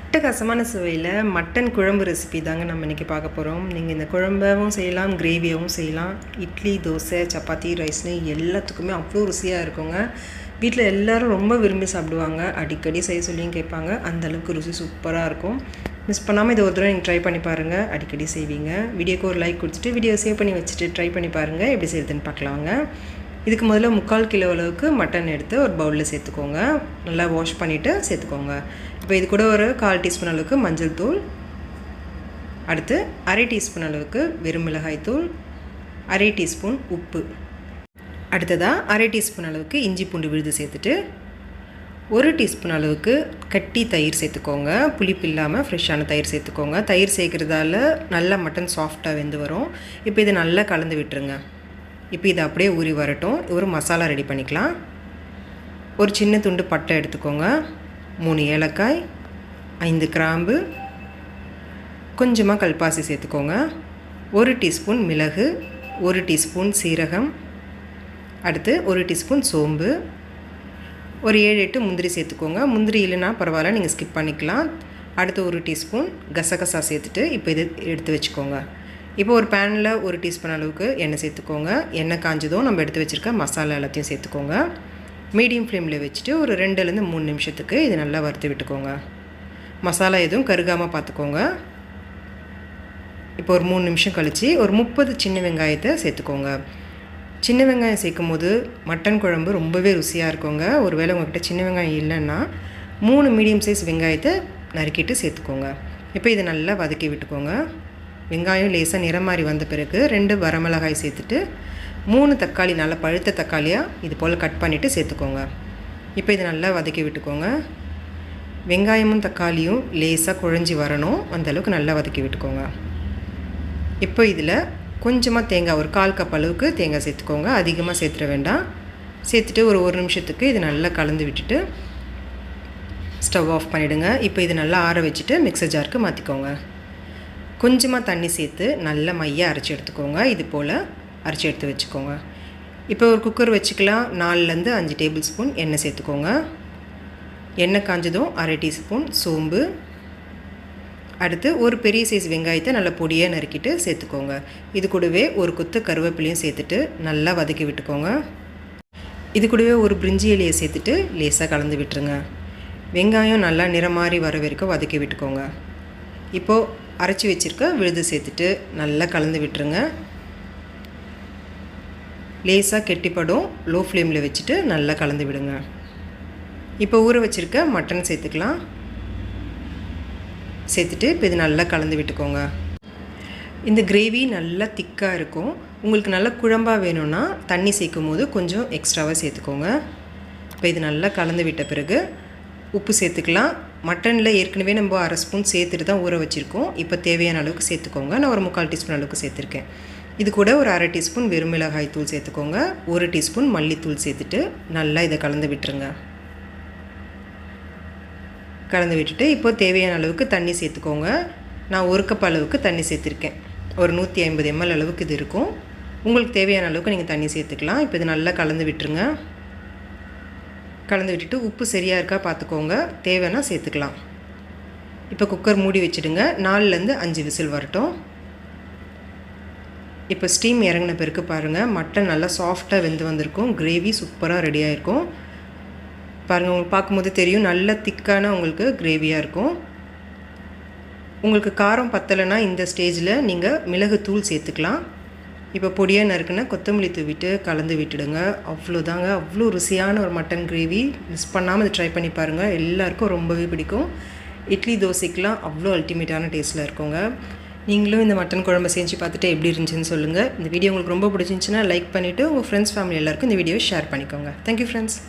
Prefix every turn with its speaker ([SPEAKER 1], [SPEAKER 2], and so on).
[SPEAKER 1] அட்டகாசமான சுவையில் மட்டன் குழம்பு ரெசிபி தாங்க நம்ம இன்றைக்கி பார்க்க போகிறோம். நீங்கள் இந்த குழம்பவும் செய்யலாம், கிரேவியாகவும் செய்யலாம். இட்லி, தோசை, சப்பாத்தி, ரைஸ்னு எல்லாத்துக்குமே அவ்வளோ ருசியாக இருக்குங்க. வீட்டில் எல்லோரும் ரொம்ப விரும்பி சாப்பிடுவாங்க. அடிக்கடி செய்ய சொல்லியும் கேட்பாங்க. அந்தளவுக்கு ருசி சூப்பராக இருக்கும். மிஸ் பண்ணாமல் இதை ஒரு தடவை நீங்கள் ட்ரை பண்ணி பாருங்கள். அடிக்கடி செய்வீங்க. வீடியோக்கு ஒரு லைக் கொடுத்துட்டு வீடியோ சேவ் பண்ணி வச்சுட்டு ட்ரை பண்ணி பாருங்கள். எப்படி செய்யுதுன்னு பார்க்கலாங்க. இதுக்கு முதல்ல 3/4 கிலோ அளவுக்கு மட்டன் எடுத்து ஒரு பவுலில் சேர்த்துக்கோங்க. நல்லா வாஷ் பண்ணிவிட்டு சேர்த்துக்கோங்க. இப்போ இது கூட ஒரு 1/4 டீஸ்பூன் அளவுக்கு மஞ்சள் தூள், அடுத்து 1/2 டீஸ்பூன் அளவுக்கு வெறும் மிளகாய் தூள், 1/2 டீஸ்பூன் உப்பு, அடுத்ததாக 1/2 டீஸ்பூன் அளவுக்கு இஞ்சி பூண்டு விழுது சேர்த்துட்டு 1 டீஸ்பூன் அளவுக்கு கட்டி தயிர் சேர்த்துக்கோங்க. புளிப்பு இல்லாமல் ஃப்ரெஷ்ஷான தயிர் சேர்த்துக்கோங்க. தயிர் சேர்க்குறதால நல்லா மட்டன் சாஃப்டாக வெந்து வரும். இப்போ இதை நல்லா கலந்து விட்டுருங்க. இப்போ இதை அப்படியே ஊறி வரட்டும். ஒரு மசாலா ரெடி பண்ணிக்கலாம். ஒரு சின்ன துண்டு பட்டை எடுத்துக்கோங்க, 3 ஏலக்காய், 5 கிராம்பு, கொஞ்சமாக கல்பாசி சேர்த்துக்கோங்க, 1 டீஸ்பூன் மிளகு, 1 டீஸ்பூன் சீரகம், அடுத்து 1 டீஸ்பூன் சோம்பு, ஒரு 7-8 முந்திரி சேர்த்துக்கோங்க. முந்திரி இல்லைன்னா பரவாயில்ல, நீங்கள் ஸ்கிப் பண்ணிக்கலாம். அடுத்து 1 டீஸ்பூன் கசகசா சேர்த்துட்டு இப்போ இது எடுத்து வச்சுக்கோங்க. இப்போ ஒரு பேனில் 1 டீஸ்பூன் அளவுக்கு எண்ணெய் சேர்த்துக்கோங்க. எண்ணெய் காஞ்சதும் நம்ம எடுத்து வச்சுருக்க மசாலா எல்லாத்தையும் சேர்த்துக்கோங்க. மீடியம் ஃப்ளேமில் வச்சுட்டு ஒரு 2லேருந்து 3 நிமிஷத்துக்கு இது நல்லா வறுத்து விட்டுக்கோங்க. மசாலா எதுவும் கருகாமல் பார்த்துக்கோங்க. இப்போ ஒரு 3 நிமிஷம் கழித்து ஒரு 30 சின்ன வெங்காயத்தை சேர்த்துக்கோங்க. சின்ன வெங்காயம் சேர்க்கும் போது மட்டன் குழம்பு ரொம்பவே ருசியாக இருக்குங்க. ஒரு வேளை உங்கள்கிட்ட சின்ன வெங்காயம் இல்லைன்னா 3 மீடியம் சைஸ் வெங்காயத்தை நறுக்கிட்டு சேர்த்துக்கோங்க. இப்போ இதை நல்லா வதக்கி விட்டுக்கோங்க. வெங்காயம் லேசாக நிறம் மாறி வந்த பிறகு 2 வரமிளகாய் சேர்த்துட்டு 3 தக்காளி நல்லா பழுத்த தக்காளியாக இது போல் கட் பண்ணிவிட்டு சேர்த்துக்கோங்க. இப்போ இதை நல்லா வதக்கி விட்டுக்கோங்க. வெங்காயமும் தக்காளியும் லேசாக குழஞ்சி வரணும், அந்தளவுக்கு நல்லா வதக்கி விட்டுக்கோங்க. இப்போ இதில் கொஞ்சமாக தேங்காய், ஒரு 1/4 கப் அளவுக்கு தேங்காய் சேர்த்துக்கோங்க. அதிகமாக சேர்த்துட வேண்டாம். சேர்த்துட்டு ஒரு நிமிஷத்துக்கு இது நல்லா கலந்து விட்டுட்டு ஸ்டவ் ஆஃப் பண்ணிவிடுங்க. இப்போ இது நல்லா ஆற வச்சுட்டு மிக்சர் ஜாருக்கு மாற்றிக்கோங்க. கொஞ்சமாக தண்ணி சேர்த்து நல்லா மையாக அரைச்சி எடுத்துக்கோங்க. இது போல் அரைச்சி எடுத்து வச்சுக்கோங்க. இப்போ ஒரு குக்கர் வச்சுக்கலாம். 4லேருந்து 5 டேபிள் ஸ்பூன் எண்ணெய் சேர்த்துக்கோங்க. எண்ணெய் காஞ்சதும் 1/2 டீஸ்பூன் சோம்பு, அடுத்து ஒரு பெரிய சைஸ் வெங்காயத்தை நல்லா பொடியாக நறுக்கிட்டு சேர்த்துக்கோங்க. இது கூடவே ஒரு கொத்து கருவேப்பிலையும் சேர்த்துட்டு நல்லா வதக்கி விட்டுக்கோங்க. இது கூடவே ஒரு பிரிஞ்சி இலையை சேர்த்துட்டு லேசாக கலந்து விட்டுருங்க. வெங்காயம் நல்லா நிறம் மாறி வர வரைக்கும் வதக்கி விட்டுக்கோங்க. இப்போது அரைச்சி வச்சுருக்க விழுது சேர்த்துட்டு நல்லா கலந்து விட்டுருங்க. லேசாக கெட்டிப்படும். லோ ஃப்ளேமில் வச்சுட்டு நல்லா கலந்து விடுங்க. இப்போ ஊற வச்சுருக்க மட்டன் சேர்த்துக்கலாம். சேர்த்துட்டு இப்போ இது நல்லா கலந்து விட்டுக்கோங்க. இந்த கிரேவி நல்லா திக்காக இருக்கும். உங்களுக்கு நல்லா குழம்பாக வேணும்னா தண்ணி சேர்க்கும் போது கொஞ்சம் எக்ஸ்ட்ராவாக சேர்த்துக்கோங்க. இப்போ இது நல்லா கலந்து விட்ட பிறகு உப்பு சேர்த்துக்கலாம். மட்டனில் ஏற்கனவே நம்ம 1/2 ஸ்பூன் சேர்த்துட்டு தான் ஊற வச்சுருக்கோம். இப்போ தேவையான அளவுக்கு சேர்த்துக்கோங்க. நான் ஒரு 3/4 டீஸ்பூன் அளவுக்கு சேர்த்துருக்கேன். இது கூட ஒரு 1/2 டீஸ்பூன் வெறும் மிளகாய் தூள் சேர்த்துக்கோங்க. 1 டீஸ்பூன் மல்லித்தூள் சேர்த்துட்டு நல்லா இதை கலந்து விட்டுருங்க. கலந்து விட்டுட்டு இப்போ தேவையான அளவுக்கு தண்ணி சேர்த்துக்கோங்க. நான் 1 கப் அளவுக்கு தண்ணி சேர்த்துருக்கேன். ஒரு 150 ml அளவுக்கு இது இருக்கும். உங்களுக்கு தேவையான அளவுக்கு நீங்கள் தண்ணி சேர்த்துக்கலாம். இப்போ இது நல்லா கலந்து விட்டுருங்க. கலந்து விட்டுட்டு உப்பு சரியாக இருக்கா பார்த்துக்கோங்க. தேவைன்னா சேர்த்துக்கலாம். இப்போ குக்கர் மூடி வச்சுடுங்க. 4லேருந்து 5 விசில் வரட்டும். இப்போ ஸ்டீம் இறங்கின பிறகு பாருங்கள், மட்டன் நல்லா சாஃப்டாக வெந்து வந்திருக்கும். கிரேவி சூப்பராக ரெடியாக இருக்கும். பாருங்கள், உங்களுக்கு பார்க்கும்போது தெரியும் நல்ல திக்கான உங்களுக்கு கிரேவியாக இருக்கும். உங்களுக்கு காரம் பத்தலைன்னா இந்த ஸ்டேஜில் நீங்கள் மிளகு தூள் சேர்த்துக்கலாம். இப்போ பொடியாக நறுக்குன்னா கொத்தமல்லி தூவிட்டு கலந்து விட்டுடுங்க. அவ்வளோதாங்க, அவ்வளோ ருசியான ஒரு மட்டன் கிரேவி. மிஸ் பண்ணாமல் இதை ட்ரை பண்ணி பாருங்கள். எல்லாருக்கும் ரொம்பவே பிடிக்கும். இட்லி, தோசைக்கெலாம் அவ்வளோ அல்டிமேட்டான டேஸ்ட்டில் இருக்குங்க. நீங்களும் இந்த மட்டன் குழம்பு செஞ்சு பார்த்துட்டு எப்படி இருந்துச்சுன்னு சொல்லுங்கள். இந்த வீடியோ உங்களுக்கு ரொம்ப பிடிச்சிருந்துச்சுன்னா லைக் பண்ணிவிட்டு உங்கள் ஃப்ரெண்ட்ஸ், ஃபேமிலி எல்லாருக்கும் இந்த வீடியோவை ஷேர் பண்ணிக்கோங்க. Thank you friends.